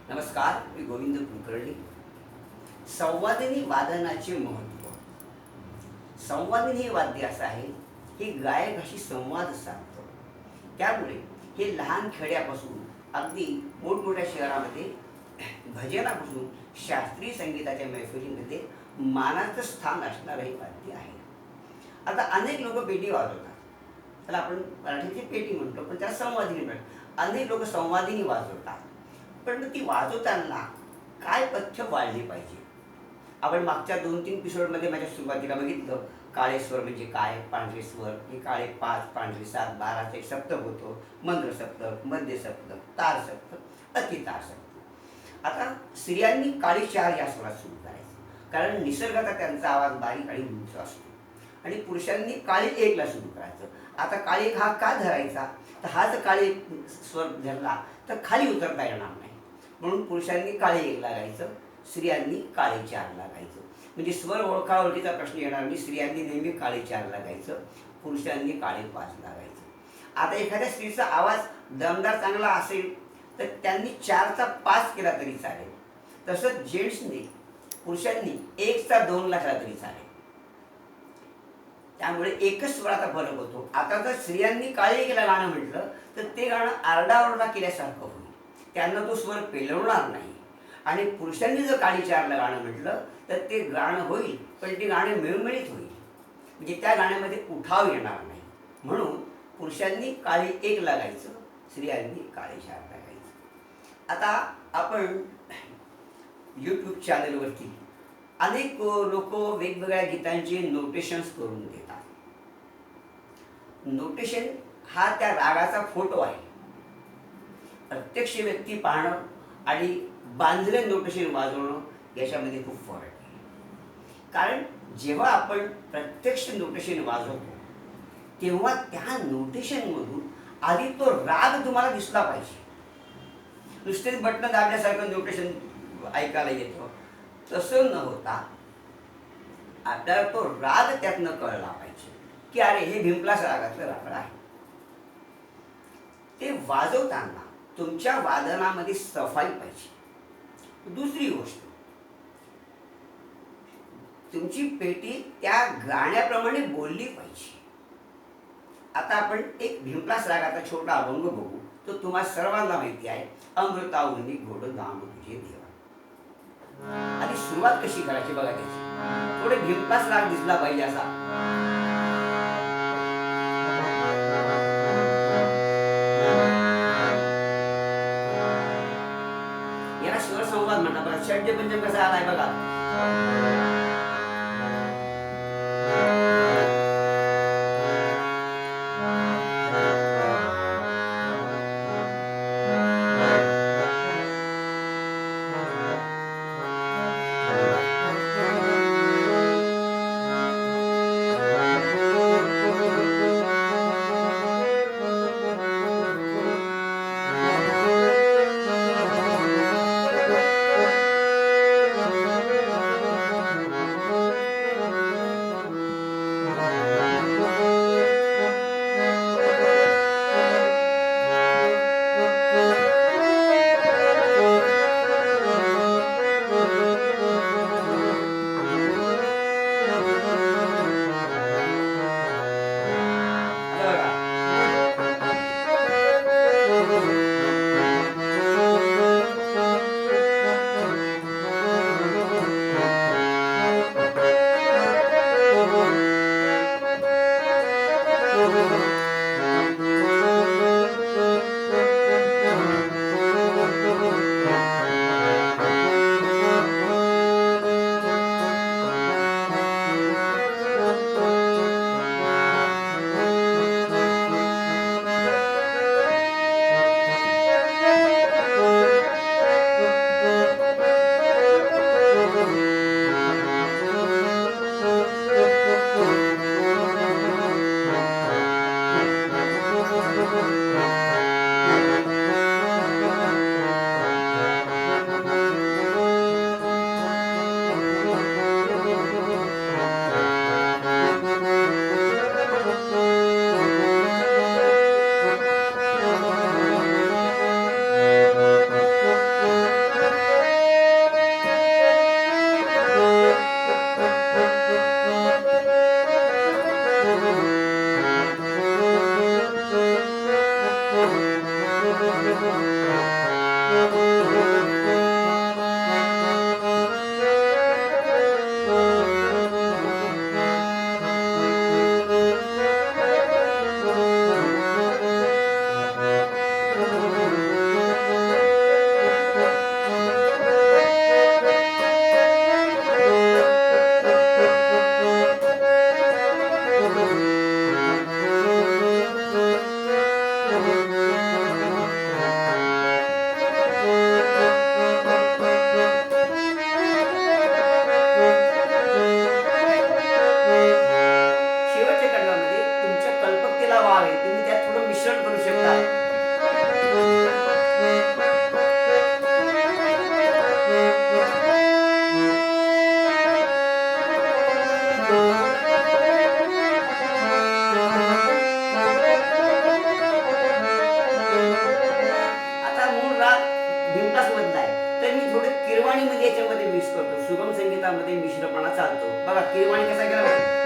नमस्कार, मी गोविंद कुलकर्णी. संवादिनी वादनाचे महत्त्व. संवादिनी हे वाद्य असं आहे की गायकाशी संवाद साधतो. त्यामुळे हे लहान खेड्यापासून अगदी मोठमोठ्या शहरामध्ये भजनापासून शास्त्रीय संगीताच्या मैफिलीमध्ये मानाचं स्थान असणारं हे वाद्य आहे. आता अनेक लोक पेटी वाजवतात. त्याला आपण मराठीची पेटी म्हणतो, पण त्याला संवादिनी म्हणतो. अनेक लोक संवादिनी वाजवतात, पण ती वाजवताना काय पथ्य पाळले पाहिजे. आपण मागच्या 2-3 एपिसोडमध्ये माझ्या सुरुवातीला बघितलं, काळे स्वर म्हणजे काय, पांढरे स्वर. हे काळे 5, पांढरे 7, 12चा एक सप्तक होतो. मंद्र सप्तक, मध्य सप्तक, तार सप्तक, अतितार सप्तक. आता स्त्रियांनी काळी 4 या स्वरात सुरू करायचं, कारण निसर्गाचा त्यांचा आवाज बारीक आणि उंच असतो. आणि पुरुषांनी काळी 1 ला सुरू करायचं. आता काळी 1 हा का धरायचा, तर हा जर काळी स्वर धरला तर खाली उतरता येणार नाही. म्हणून पुरुषांनी काळे 1 ला गायचं, स्त्रियांनी काळे 4 ला गायचं. म्हणजे स्वर ओळखाओळखीचा प्रश्न येणार नाही. स्त्रियांनी नेहमी काळे 4 ला गायचं, पुरुषांनी काळे 5 ला गायचं. आता एखाद्या स्त्रीचा आवाज दमदार चांगला असेल तर त्यांनी 4 चा 5 केला तरी चालेल. तसंच जेंट्सनी, पुरुषांनी 1 चा 2 ला केला तरी चालेल. त्यामुळे एकच स्वराचा फरक होतो. आता जर स्त्रियांनी काळे 1 ला गाणं म्हटलं तर ते गाणं आरडाओरडा केल्यासारखं होईल. त्यांना तो स्वर पेलवणार नाही. आणि पुरुषांनी जर काळी 4 ला गाणं म्हटलं तर ते गाणं होईल, पण ते गाणं मिळमिळीत होईल. म्हणजे त्या गाण्यामध्ये उठाव येणार नाही. म्हणून पुरुषांनी काळी 1 ला गायचं, स्त्रियांनी काळी 4 ला गायचं. आता आपण यूट्यूब चॅनलवरती अनेक लोक वेगवेगळ्या गीतांचे नोटेशन्स करून देतात. नोटेशन हा त्या रागाचा फोटो आहे. प्रत्यक्ष व्यक्ती पाहणं आणि बांधले नोटेशन वाजवणं याच्यामध्ये खूप फरक आहे. कारण जेव्हा आपण प्रत्यक्ष नोटेशन वाजवतो तेव्हा त्या नोटेशनमधून आधी तो राग तुम्हाला दिसला पाहिजे. नुसतेच बटणं दाबल्यासारखं नोटेशन ऐकायला येतं तसं न होता आपल्याला तो राग त्यातनं कळला पाहिजे की अरे हे भिंपलास रागातलं राग आहे. ते वाजवताना तुमच्या वादनामध्ये सफाई पाहिजे. दुसरी गोष्ट, तुमची पेटी त्या गाण्याप्रमाणे बोलली पाहिजे. आता आपण एक भिंपलास रागाचा छोटा अभंग बघू. तो तुम्हाला सर्वांना माहिती आहे, अमृताहुनी गोड नाम तुझे देवा. आणि सुरुवात कशी करायची बघा त्याची. थोडे भिंपलास राग दिसला पाहिजे असा. याला स्वर संवाद म्हणतात. बघा षड्ज पंचम कसा आलाय बघा. शेवटच्या कडव्यामध्ये तुमच्या कल्पकतेला वाव आहे, तुम्ही त्यात थोडं मिश्रण करू शकता. आता मूळ राग भिमताच मधला आहे, तर मी थोडं किरवाणीमध्ये याच्यामध्ये मिक्स करतो. सुगम संगीतामध्ये मिश्रपणा चालतो. बघा किरवाणी कसा केला पाहिजे.